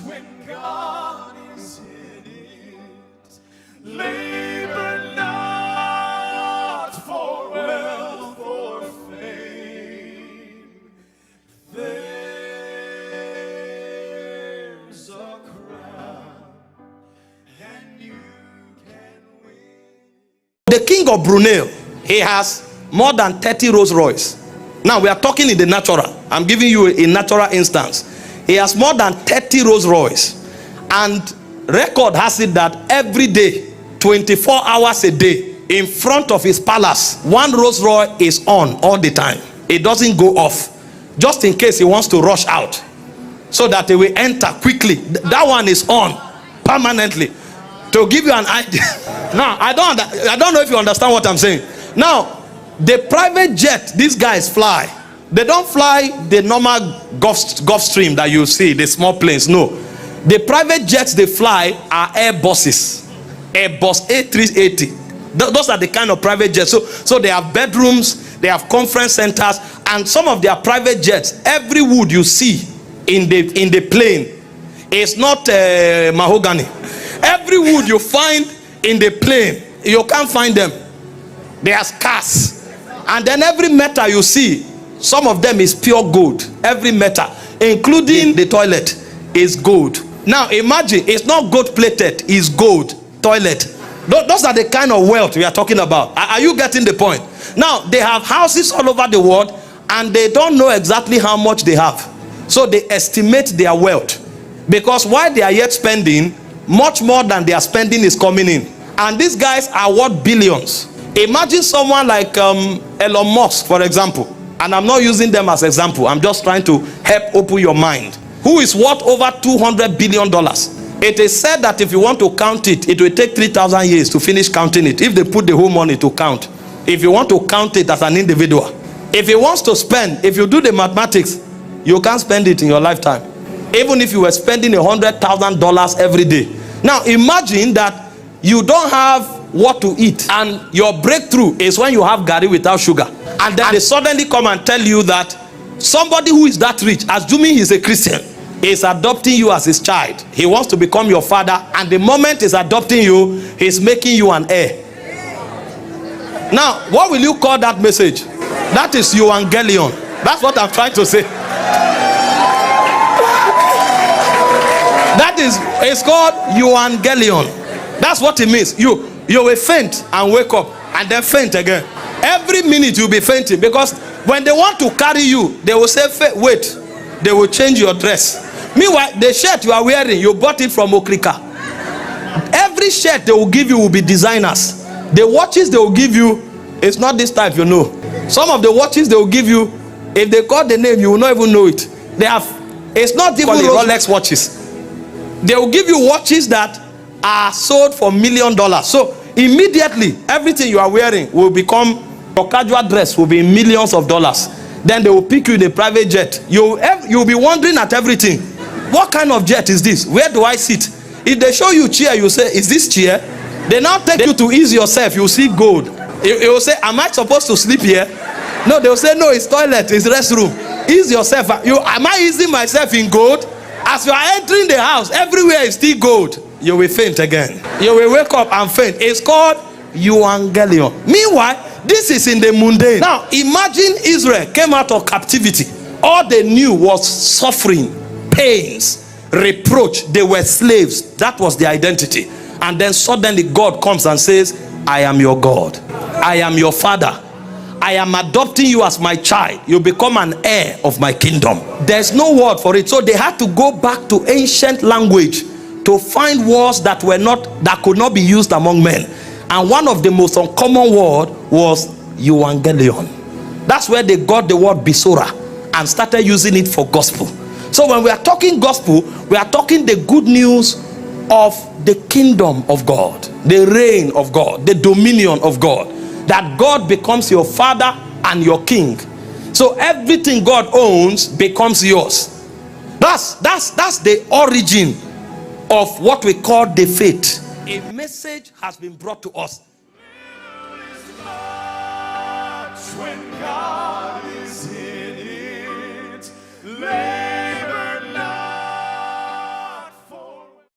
when God is in it. Labor not for wealth or fame. There's a crown, and you can win. The king of Brunei, he has more than 30 Rolls Royce. Now we are talking in the natural. I'm giving you a natural instance. He has more than 30 Rolls Royce, and record has it that every day, 24 hours a day, in front of his palace, one Rolls Royce is on all the time. It doesn't go off, just in case he wants to rush out, so that he will enter quickly. That one is on permanently. To give you an idea. Now I don't know if you understand what I'm saying. Now the private jet these guys fly, they don't fly the normal Gulfstream that you see, the small planes. No, the private jets they fly are Airbuses, Airbus A380. Those are the kind of private jets. So they have bedrooms, they have conference centers, and some of their private jets, every wood you see in the plane is not mahogany. Every wood you find in the plane, you can't find them. They are scarce. And then every metal you see, some of them is pure gold. Every metal, including the toilet, is gold. Now imagine, it's not gold plated, it's gold toilet. Those are the kind of wealth we are talking about. Are you getting the point? Now they have houses all over the world, and they don't know exactly how much they have. So they estimate their wealth, because while they are yet spending, much more than they are spending is coming in. And these guys are worth billions. Imagine someone like Elon Musk, for example, and I'm not using them as example, I'm just trying to help open your mind, who is worth over $200 billion. It is said that if you want to count it, it will take 3,000 years to finish counting it, if they put the whole money to count. If you want to count it as an individual, if he wants to spend, if you do the mathematics, you can't spend it in your lifetime, even if you were spending $100,000 every day. Now imagine that you don't have what to eat, and your breakthrough is when you have garri without sugar, and then they suddenly come and tell you that somebody who is that rich, assuming he's a Christian, is adopting you as his child. He wants to become your father, and the moment he's adopting you, he's making you an heir. Now what will you call that message? That is Evangelion. That's what I'm trying to say. That is, it's called Evangelion. That's what it means. You will faint and wake up, and then faint again. Every minute you'll be fainting, because when they want to carry you, they will say wait, they will change your dress. Meanwhile, the shirt you are wearing, you bought it from Okrika. Every shirt they will give you will be designers. The watches they will give you, it's not this type, you know. Some of the watches they will give you, if they call the name, you will not even know it. They have, it's not even Rolex watches. They will give you watches that are sold for $1 million. So immediately everything you are wearing will become, your casual dress will be millions of dollars. Then they will pick you in a private jet. You'll be wondering at everything, what kind of jet is this? Where do I sit? If they show you chair, you say, is this chair? They now take you to ease yourself. You see gold. You will say, am I supposed to sleep here? No, they will say, no, it's toilet, it's restroom. Ease yourself. Am I easing myself in gold? As you are entering the house, everywhere is still gold. You will faint again. You will wake up and faint. It's called Evangelion. Meanwhile, this is in the mundane. Now imagine Israel came out of captivity. All they knew was suffering, pains, reproach. They were slaves. That was their identity. And then suddenly God comes and says, I am your God. I am your father. I am adopting you as my child. You become an heir of my kingdom. There's no word for it. So they had to go back to ancient language to find words that could not be used among men. And one of the most uncommon word was Evangelion. That's where they got the word Bisora and started using it for gospel. So when we are talking gospel, we are talking the good news of the kingdom of God, the reign of God, the dominion of God, that God becomes your father and your king. So everything God owns becomes yours. That's the origin of what we call the faith. A message has been brought to us. When God is in it,